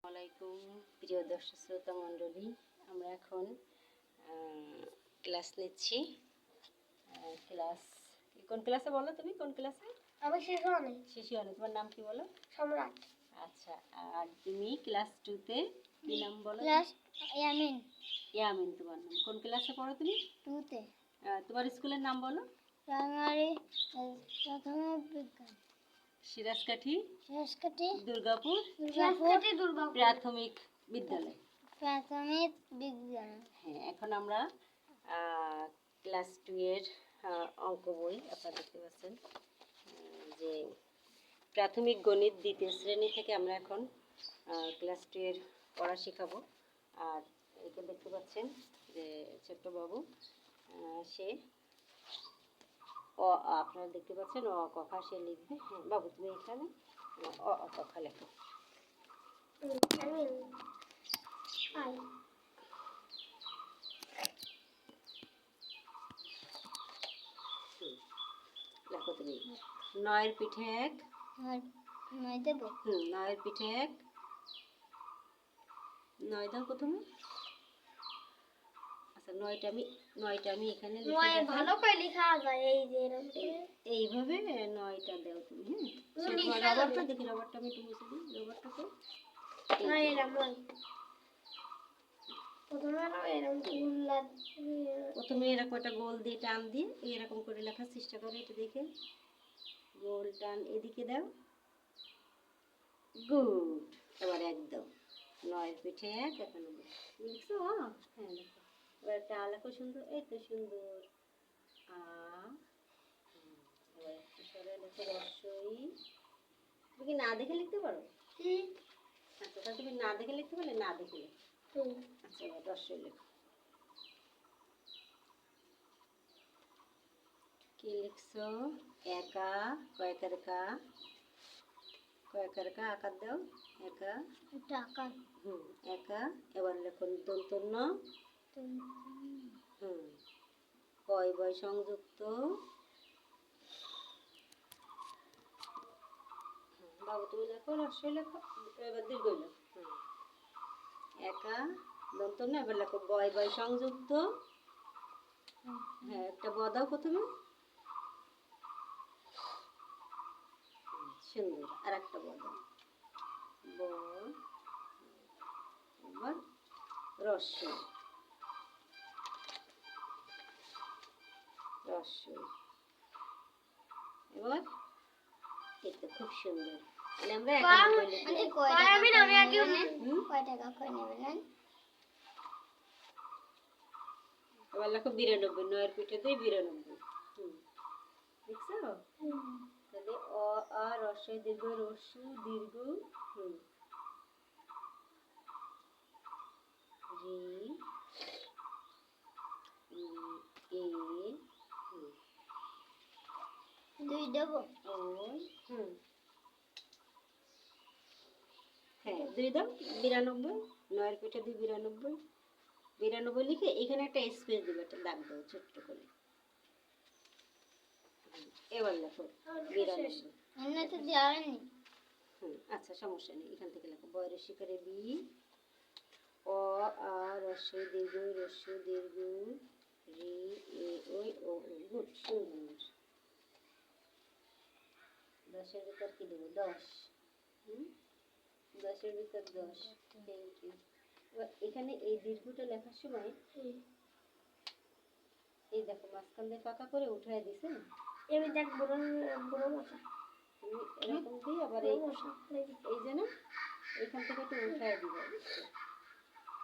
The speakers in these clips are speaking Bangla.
আলাইকুম প্রিয় দর্শক শ্রোতা মণ্ডলী, আমরা এখন ক্লাস নিচ্ছি। ক্লাস কোন ক্লাসে বলো? তুমি কোন ক্লাসে? আমি শিশু শিশু। তোমার নাম কি বলো? সম্রাট। আচ্ছা, আর তুমি ক্লাস 2-তে কি নাম বলো? ক্লাস ইয়ামিন। ইয়ামিন তোমার নাম। কোন ক্লাসে পড়ো তুমি? 2-তে। তোমার স্কুলের নাম বলো? প্রাইমারি প্রাথমিক বিজ্ঞান সিরাজকাঠি দুর্গাপুর প্রাথমিক বিদ্যালয়। প্রাথমিক বিজ্ঞান। হ্যাঁ, এখন আমরা ক্লাস 2 এর অঙ্ক বই আপনারা দেখতে পাচ্ছেন যে প্রাথমিক গণিত দ্বিতীয় শ্রেণী থেকে আমরা এখন ক্লাস 2 এর পড়া শেখাবো। আর একে দেখতে পাচ্ছেন যে ছোট্ট বাবু, সে আপনারা দেখতে পাচ্ছেন অ কথা সে লিখবে। হ্যাঁ বাবু, তুমি এখানে অ কথা লেখো। লেখো তুমি। 9-এর পিঠে 1। 9 দেব। 9-এর পিঠে 1। 9 দাও প্রথমে। আচ্ছা, 9টা আমি এখানে লিখে দেব। ভালো করে লেখা যায় এই যে এইভাবে 9টা দাও তুমি। হ্যাঁ, রবারটা দেখি, রবারটা আমি একটু মুছে দিই। রবারটাকে প্রথমে এরকম একটা গোল দিয়ে টান দিয়ে এরকম করে লেখার চেষ্টা করো। এটা দেখে গোল টান এদিকে দাও। গুড। এবার একদম 9-এর পিঠে 1 এখন লিখছো। হ্যাঁ লেখো। এবার একটা লেখো সুন্দর। এই তো সুন্দর। এবার একটু সরে লেখো রস্বই। তুমি কি না দেখে লিখতে পারো? আচ্ছা, তাহলে তুমি না দেখে লিখতে পারলে না দেখে লেখো। আচ্ছা, এবার রস্বই লেখো। কি লিখছো? একা। কয়েকার কা। কয়েকার কা আকার দাও। একা। আকার। একা। এবার লেখো দন্তন্য। কয় বয় সংযুক্ত। বাবু তুমি লেখো, রস্বই লেখো। এবার দীর্ঘই লেখো। একা দন্তন্য। এবার লেখো বয় বয় সংযুক্ত। হ্যাঁ, একটা ব দাও প্রথমে। সুন্দর। আর একটা ব দাও। ব। এবার রস্বই। রস্বই। এবার এটা খুব সুন্দর। তাহলে আমরা এবার লেখো 92। 9-এর পিঠে 2 92। দেখছো? তাহলে অ আ রস্বই দীর্ঘ রস্যু দীর্ঘ রি এ 2 দেব। ওই হ্যাঁ 2 দাও। 92। 9-এর পিঠে 2 92। 92 লিখে এখানে একটা স্পেস দিবে, একটা দাগ দাও ছোট্ট করে। এবার লেখো 92। আচ্ছা, সমস্যা নেই, এখান থেকে লেখো বয় রসিকারে বি। অ আ রস্বই দীর্ঘ রস্যু দীর্ঘ রি এ ওই ও গুড। সুন্দর। 10-এর ভিতর কি দেবো? 10। 10-এর ভিতর 10। Thank you. এবার এখানে এই দীর্ঘটা লেখার সময় এই দেখো মাঝখান দিয়ে ফাঁকা করে উঠায় দিছে। আমি দেখ বড় মশা। তুমি এরকম দিয়ে আবার এই যে না, এইখান থেকে একটু উঠায় দিবে।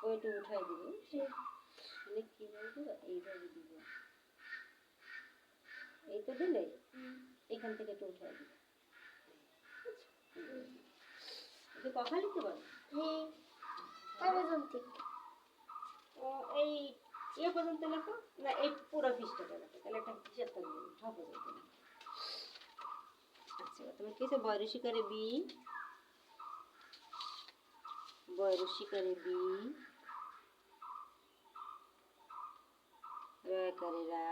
ও একটু উঠায় দিবে। মানে কীভাবে দিবে? এইভাবে দিব। এই তো দিলে এখান থেকে একটু উঠায় দিবে। একটু কথা লিখতে পারো? এই ইয়ে পর্যন্ত লেখো না, এই পুরো পৃষ্ঠাটা লেখো। তাহলে একটা হিসাব থাকবে। ঠ পর্যন্ত লেখো। আচ্ছা, তুমি কি আছে? বয় রসিকারে বি। বয় রসিকারে বি। রয়কারে রা।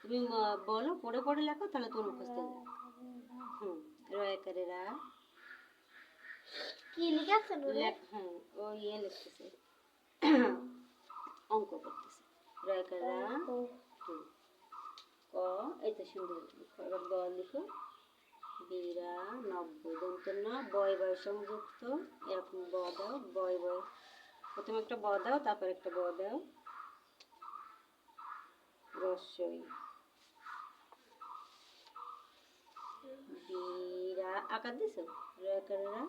তুমি বলো, পড়ে পড়ে লেখো, তাহলে তোমার মুখস্থ হবে। রয়কারে রা। কি লিখাছেন ওরে? হ্যাঁ ও ইয়ে লিখতেছে অঙ্ক করতেছে রা ও, হুম, ক এই তো সুন্দর লিখো এবার ব লিখো বিরা নব্বই দন্ত না বয় বয় সংযুক্ত এরকম ব দাও বয় বয় প্রথমে একটা ব দাও তারপর একটা ব দাও রস্যই বিরা আকার দিছো রা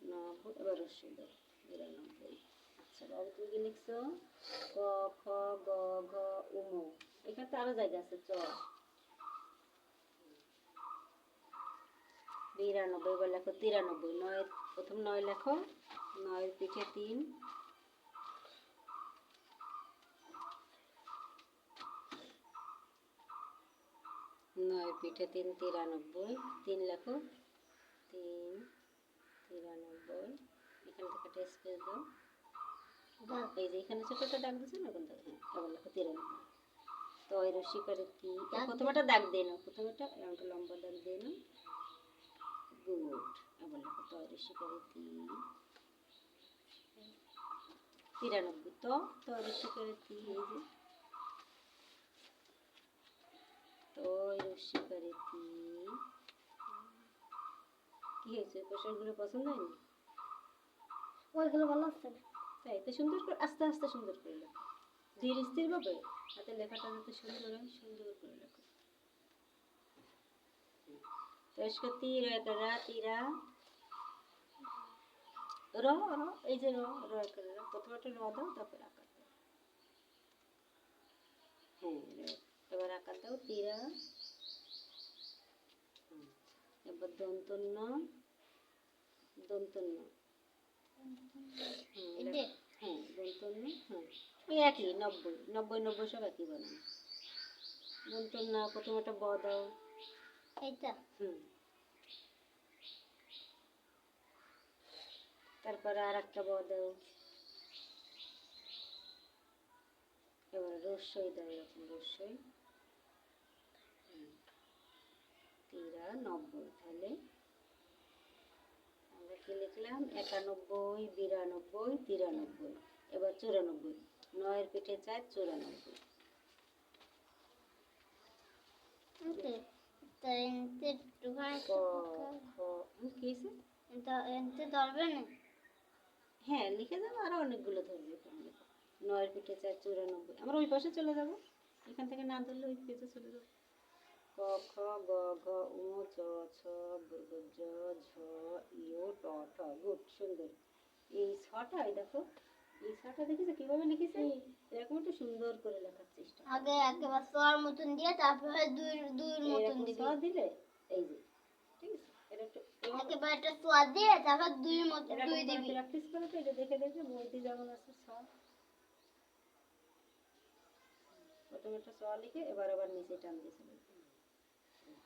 নব্বই এবার রস্যই দাও বিরানব্বই আচ্ছা বাবু তুমি কি লিখছো ক খ গ ঘ উম এখানে তো আরো জায়গা আছে চ বিরানব্বই এবার লেখো তিরানব্বই নয় প্রথম নয় লেখো নয়ের পিঠে তিন নয়ের পিঠে তিন তিরানব্বই তিন লেখো তিন তিরানব্বই এখান থেকে একটা স্পেস দাও দাও। এই যে এখানে ছোট একটা দাগ দিচ্ছে না কোনটা হ্যাঁ এবার লেখো তিরানব্বই তো এর শিকারে কি দাগ প্রথমটা দাগ দিয়ে নাও প্রথমটা এমনটা লম্বা দাগ দিয়ে নাও গুড এবার লেখো তো এর শিকারে কি তিরানব্বই তো এর শিকারে কি এই যে তো এর শিকারে কি কি হয়েছে কোশ্চেনগুলো পছন্দ হয়নি ওইগুলো ভালো হচ্ছে না। তাই তো সুন্দর করে আস্তে আস্তে সুন্দর করে লেখো ধীর স্থির ভাবে হাতে লেখাটা যাতে সুন্দর হয় সুন্দর করে লেখো তো इसको तीर करा तीरा র র এই যে র র করে প্রথমে একটা র দাও তারপর আকার দাও হ্যাঁ এবার আকার দাও তিরা এবার দন্তন্য দন্তন্য এতে হ্যাঁ দন্তন্য হ্যাঁ ওই একই নব্বই নব্বই নব্বই সব একই বানানো দন্তন্য প্রথমে একটা ব দাও এইটা হুম তারপরে আর একটা ব দাও এবার রস্যই দাও এরকম রস্যই তিরানব্বই তাহলে আমরা কি লিখলাম একানব্বই বিরানব্বই তিরানব্বই এবার চুরানব্বই নয়ের পিঠে চার চুরানব্বই এতে তা এতে একটুখানি ক খ কি হয়েছে এতে ধরবে না। হ্যাঁ লিখে যাবো আরো অনেকগুলো ধরবে এখানে লেখো নয়ের পিঠে চার চুরানব্বই আমরা ওই পাশে চলে যাব এখান থেকে না ধরলে ওই পেজে চলে যাবো ক খ গ ঘ উ চ ছ বর্গ জ ঝ ইয় ট ঠ গুড সুন্দর এই ছটা এই দেখো এই ছটা দেখেছো কিভাবে লিখেছে এরকম একটু সুন্দর করে লেখার চেষ্টা করো। আগে একেবারে সোয়ার মতন দিয়ে তারপরে দুইয়ের মতন এরকম দিবি। ছ দিলে এই যে ঠিক আছে এটা একটু একেবারে একটা সোয়া দিয়ে তারপর দুইয়ের মতন দুই দিবি। প্র্যাকটিস করো তো এটা দেখে দেখে বইতে যেমন আছে ছ প্রথমে একটা ছ লিখে এবার আবার নিচে টান দিয়ে চলে যাবে।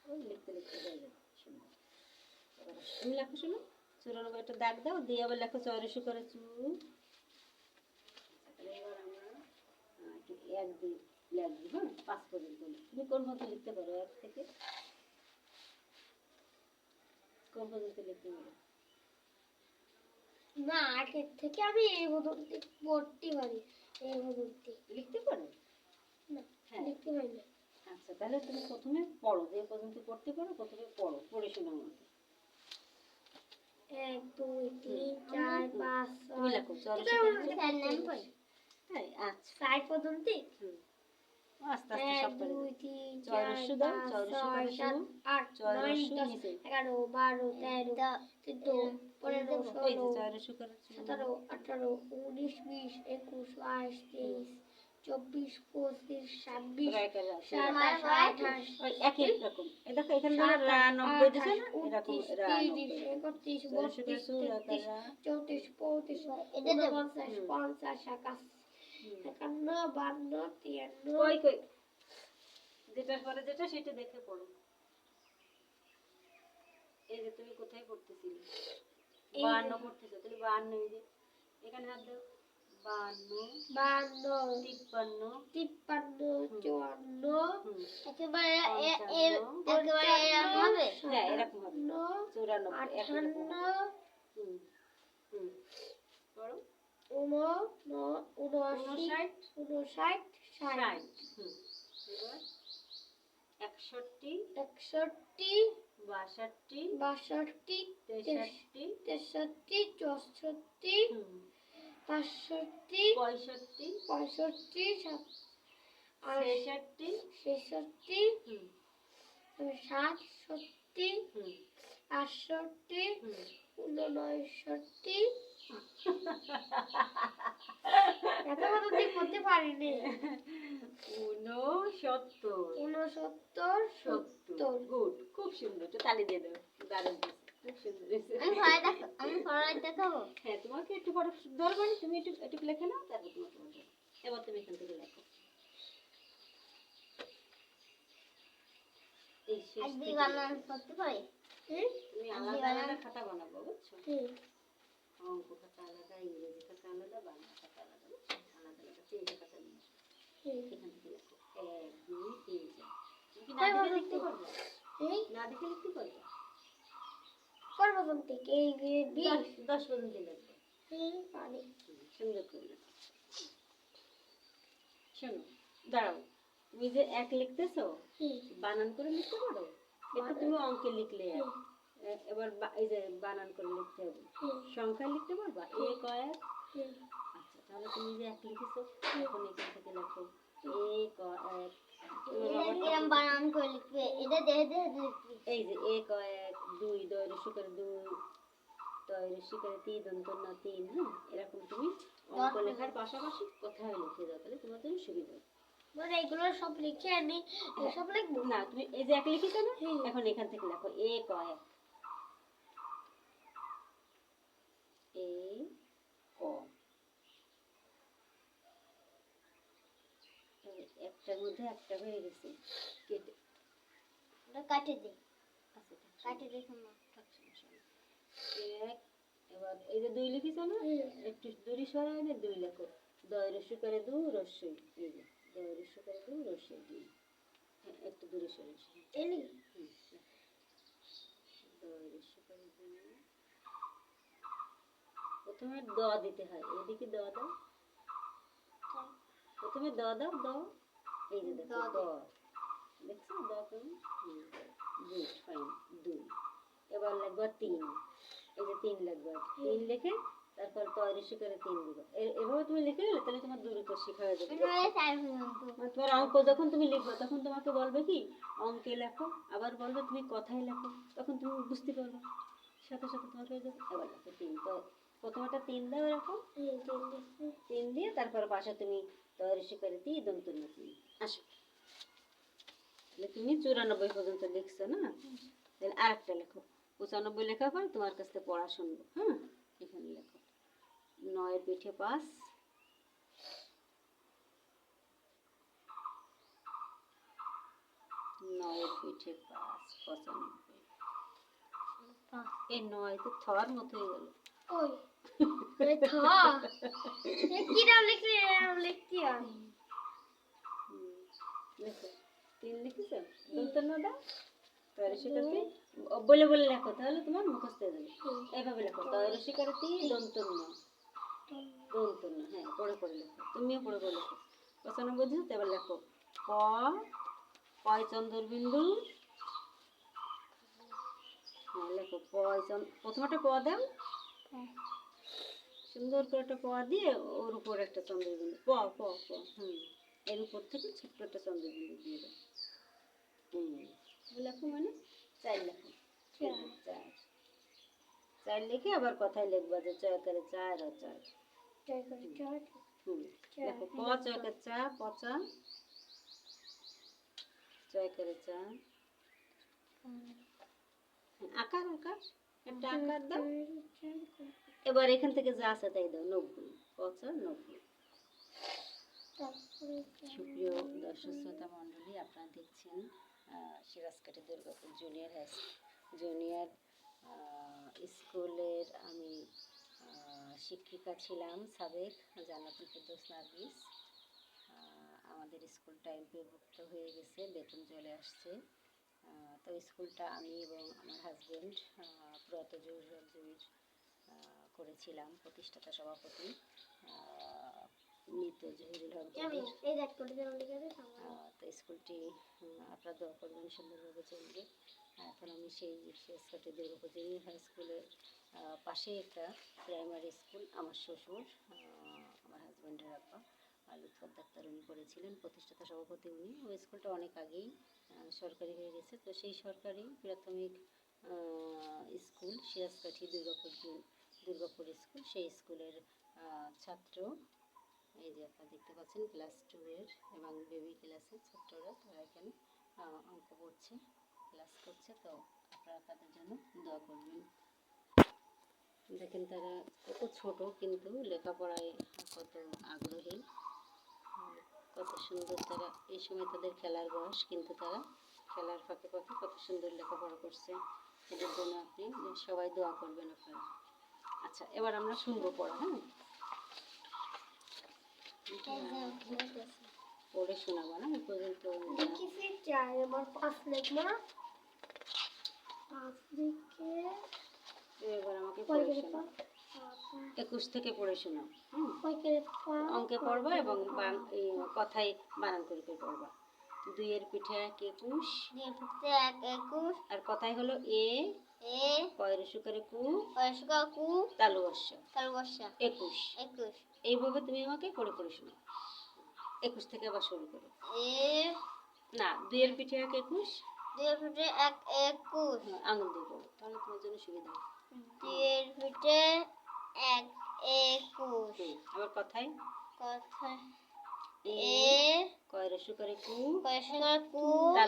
ওই লিখতে লিখতে হয়ে যাবে সুন্দর এবার তুমি লেখো শোনো চুরানব্বই একটা দাগ দাও দিয়ে আবার লেখো চৌরাশি করে চু তাহলে এবার আমরা একটু এক দুই লিখবো হ্যাঁ 5 পর্যন্ত তুমি কোন পর্যন্ত লিখতে পারো এক থেকে কোন পর্যন্ত লিখতে পারো না আগের থেকে আমি এই পদ্ধতি পড়তে পারি এই পদ্ধতি লিখতে পারো না হ্যাঁ লিখতে পারি না। আচ্ছা তাহলে তুমি প্রথমে পড়ো যে পর্যন্ত পড়তে পারো প্রথমে পড়ো পড়ে শোনাও আমাকে 1 2 3 4 5 তুমি লেখো 6 চৌরাশি স্যার নাম কই তাই আচ্ছা 60 পর্যন্ত হুম আস্তে আস্তে 1 সব করে 2 দাও 3 চৌরাশি 4 দাও 5 চৌরাশি 6 করে 7 শুরু 8 9 চৌরাশি 10 নিচে 11 12 13 14 15 এই যে 16 চৌরাশি করে শুরু 17 18 19 20 21 22 23 24 25 26 রাইট রাইট 27 28 ওই একই রকম এই দেখো এখানে ধরো রা 90 দিছে না এরকম রা 90 চৌরাশি করে শুরু রাখা রা 34 35 এটা 50 50 51 52 53 কই কই যেটার পরে যেটা সেটা দেখে পড়ো এই যে তুমি কোথায় পড়তেছিলে 52 পড়তেছো তাহলে 52 এই যে এখানে হাত দাও বাহান্ন, তিপ্পান্ন, তিপ্পান্ন, চুয়ান্ন, হুম, একেবারে হ্যাঁ এরকম হবে, 94, একই রকম আটান্ন, হবে। হুম, হুম, বলো। উনআশি, 59, 60, 60, হুম, এবার 61, 61, 62, 62, 63, 63, 64, হুম, 65, 65, 65, 66, 66, হুম, 67, হুম, 68, হুম। 69, এত কত দিন করতে পারিনি। 69, 69, 70। গুড, খুব সুন্দর, একটু তালি দিয়ে দাও, দারুণ হয়েছে, খুব সুন্দর হয়েছে। আমি ফরাই দেখাবো। হ্যাঁ তোমাকে একটু বড় দরকার, তুমি একটু একটু লেখে নাও, তারপর তোমাকে বলবো। এবার তুমি এখান থেকে লেখো, এই শেষ আজকে থেকে বানান লেখো। করতে পারি? তুমি আলাদা আলাদা খাতা বানাবো, বুঝছো? অঙ্ক খাতা আলাদা, ইংরেজি খাতা আলাদা, বাংলা খাতা আলাদা, বুঝছো? আলাদা আলাদা তিনটে খাতা নিয়ে আসো। এখান থেকে লেখো 1, 2, 3, 4। তুমি কি না দেখে লিখতে পারবে? না দেখে লিখতে পারবে? প্রথম থেকে এই যে 20 10 পর্যন্ত লিখবে। পারি। সুন্দর করে লেখো। শোনো, দাঁড়াও, তুমি যে এক লিখতেছো, বানান করে লিখতে পারো? এটা তুমি অঙ্কে লিখলে এক। এবার এই যে বানান করে লিখতে হবে। সংখ্যা লিখতে পারবা? এ কয়েক? আচ্ছা, তাহলে তুমি যে এক লিখেছো, এখন এখান থেকে লেখো এ কয়েক। এরকম বানান করে লিখবে, এটা দেখে দেখে লিখবে। এই যে এ কয়েক, 2 দয়রস্য করে 2, দয়রস্য করে 3 দন্তন্য 3, হ্যাঁ? এরকম তুমি অঙ্ক লেখার পাশাপাশি কথাও লিখে দাও, তাহলে তোমার জন্য সুবিধা হবে। মানে এগুলো সব লিখে আমি সব লিখবো না, তুমি এই যে এক লিখেছো না, এখন এখান থেকে লেখো এ কয়েক, এ ক, একটার মধ্যে একটা হয়ে গেছে, কেটে ওটা কাটে দিই, আচ্ছা কাটে দেখুন না। এক, এবার এই যে 2 লিখেছো না, একটু দূরে সরাই না, 2 লেখো, দয়রস্য করে 2 রস্যই, এই যে দয়রস্য করে 2 রস্যই 2, হ্যাঁ একটু দূরে সরে এসো, এলি দয়রস্য করে 2, প্রথমে দ দিতে হয়, এদিকে দ দাও, প্রথমে দ দাও, দ, এই যে দেখো দ, দেখছো দ তুমি, গুড, ফাইন, 2, এবার লিখবা 3, এই যে 3 লিখবা, 3 লিখে তারপর তয়রস্য করে 3 দিবা, এভাবে তুমি লিখে নিলে তাহলে তোমার দ্রুত শেখা হয়ে যাবে। মানে তোমার অঙ্ক যখন তুমি লিখবে তখন তোমাকে বলবে কি অঙ্কে লেখো, আবার বলবে তুমি কথায় লেখো, তখন তুমি বুঝতে পারবে, সাথে সাথে তোমার হয়ে যাবে। এবার লেখো 3, তো প্রথমটা 3 দাও এরকম, 3 দিয়ে তারপর পাশে তুমি তয়রস্য করে 3 দন্তন্য 3, আসো, তাহলে তুমি 94 পর্যন্ত লিখছো না, তাহলে আরেকটা লেখো, 95 লেখার পর তোমার কাছ থেকে পড়া শুনবো, হ্যাঁ? এখানে লেখো 9 পিঠে 5, 9 পিঠে 5, 95, এই 9 তো থর মতো হয়ে গেল। ওই ওই থা এ কি নাম লিখলে নাম লিখতে হয়। লেখো 3 লিখেছো, দন্তন্য দাও, তয়রস্য করে বলে বলে লেখো, তাহলে তোমার মুখস্থ হয়ে যাবে। এইভাবে লেখো তয়রস্য করে 3 দন্তন্য, দন্তন্য, হ্যাঁ পড়ে পড়ে লেখো, তুমিও পড়ে পড়ে লেখো। 95 দিছো, এবার লেখো ক, কয় চন্দ্রবিন্দু, হ্যাঁ লেখো প্রথমটা ক দাও, সুন্দর করে একটা প দিয়ে ওর উপর একটা চন্দ্রবিন্দু, প প প, এর উপর থেকে ছোট্ট একটা চন্দ্রবিন্দু দিয়ে দাও, লেখো, মানে 4 লেখো, 4, 4 লিখে আবার কথায় লিখবা যে চয় করে 4 আর 4, লেখো ক চয় করে 4, পচা, চয় করে 4, আকার আকার একটা আকার দাও, এবার এখান থেকে যা আছে তাই দাও, 90, পচা 90। সুপ্রিয় দর্শক শ্রোতা মণ্ডলী, আপনারা দেখছেন সিরাজকাঠি দুর্গাপুর জুনিয়র স্কুলের আমি শিক্ষিকা ছিলাম সাবেক জান্নাতুল ফেরদৌস নার্গিস। আমাদের স্কুলটা এমপিওভুক্ত হয়ে গেছে, বেতন চলে আসছে। তো স্কুলটা আমি এবং আমার হাজবেন্ড প্রয়াত জহিরুল হক জহির করেছিলাম, প্রতিষ্ঠাতা সভাপতি মৃত জহিরুল হক জহির। তো স্কুলটি আপনারা দোয়া করবেন সুন্দরভাবে চলবে। এখন আমি সেই শেষঘাটে দুর্গাপুজনী হাই স্কুলের পাশে একটা প্রাইমারি স্কুল, আমার শ্বশুর আমার হাজব্যান্ডের আব্বা লুৎফর ডাক্তার উনি করেছিলেন, প্রতিষ্ঠাতা সভাপতি উনি। ওই স্কুলটা অনেক আগেই সরকারি হয়ে গেছে। তো সেই সরকারি প্রাথমিক স্কুল সিরাজকাঠি দুর্গাপুর স্কুল, সেই স্কুলের ছাত্র। এই যে আপনারা দেখতে পাচ্ছেন ক্লাস 2 এর এবং বেবি ক্লাসের ছাত্ররা, তারা এখানে অঙ্ক পড়ছে, ক্লাস করছে। তো আপনারা তাদের জন্য দোয়া করবেন। দেখেন তারা কত ছোট কিন্তু লেখাপড়ায় কত আগ্রহী, কত সুন্দর। তারা এই সময় তাদের খেলার বয়স, কিন্তু তারা খেলার ফাঁকে ফাঁকে কত সুন্দর লেখাপড়া করছে। এদের জন্য আপনি সবাই দোয়া করবেন আপনারা। আচ্ছা, এবার আমরা শুনবো পড়া। হ্যাঁ, পড়ে শোনাবো না, এই পর্যন্ত। এবার আমাকে পড়ে শোনাও, 21 থেকে পড়ে শোনাও। অঙ্কে পড়বা এবং কথায় বানান করে করে পড়বা। 2 এর পিঠে 1 21, আর কথায় হলো এ কয়ের সুকারে কু তালু বর্ষা 21। এইভাবে তুমি আমাকে পড়ে পড়ে শোনাও। 21 থেকে আবার শুরু করো। না, 2 এর পিঠে 1 21, আঙুল দিয়ে পড়ো, তাহলে তোমার জন্য সুবিধা হবে। 2 এর পিঠে 1 21। আবার কথায় এ কয়ের সুকারে কু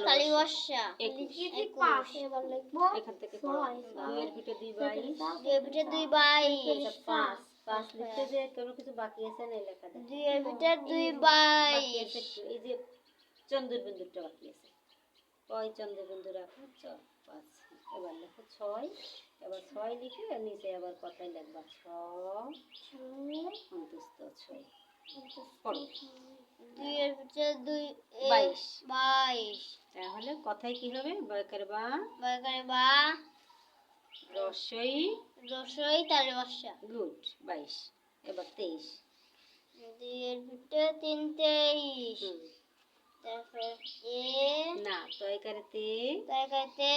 তালু বর্ষা 21। এখান থেকে পড়ো। 2 এর পিঠে 2 22, 5 লিখতে যে কোনো কিছু বাকি আছে না এই লেখা? 2 এর পিঠে 2 22। এই যে চন্দ্রবিন্দুটা বাকি আছে, কয় চন্দ্রবিন্দু রাখো? 5। এবার লেখো 6। এবার 6 লিখে নিচে আবার কথায় লিখবা 6 অন্তস্থ 6। পড়ো। 2 এর পিঠে 2 22। তাহলে কথায় কি হবে? বয়কারে বা রসই তালু বর্ষা। গুড, 22। এবার 23। 2 এর পিঠে 3 23। তারপর না, তয়কারে তে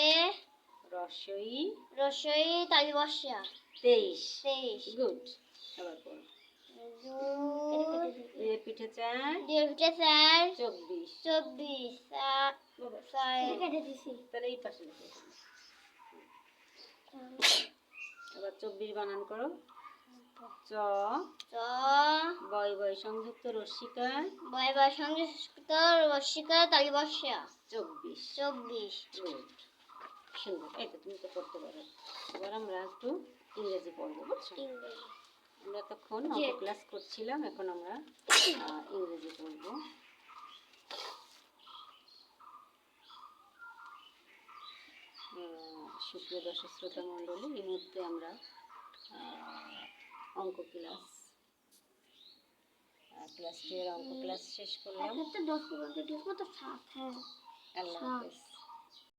রসই তালু বর্ষা 23। গুড। আবার পড়ো। 2 এর পিঠে 4 24। তাহলে এই পাশে লিখো। এবার 24 বানান করো। চ বয় বয় সংযুক্ত রস্মিকার তালু বর্ষা 24। গুড, সুন্দর। এই তো তুমি তো পড়তে পারো। এবার আমরা একটু ইংরেজি পড়বো, বুঝছো? আমরা তখন অঙ্ক ক্লাস করছিলাম, এখন আমরা ইংরেজি পড়বো। সুপ্রিয় দর্শক শ্রোতা মণ্ডলী, এই মুহূর্তে আমরা অঙ্ক ক্লাস 2 এর অঙ্ক ক্লাস শেষ করলাম। একটা 10 পর্যন্ত ঠিক মতো 7। আল্লাহ হাফেজ।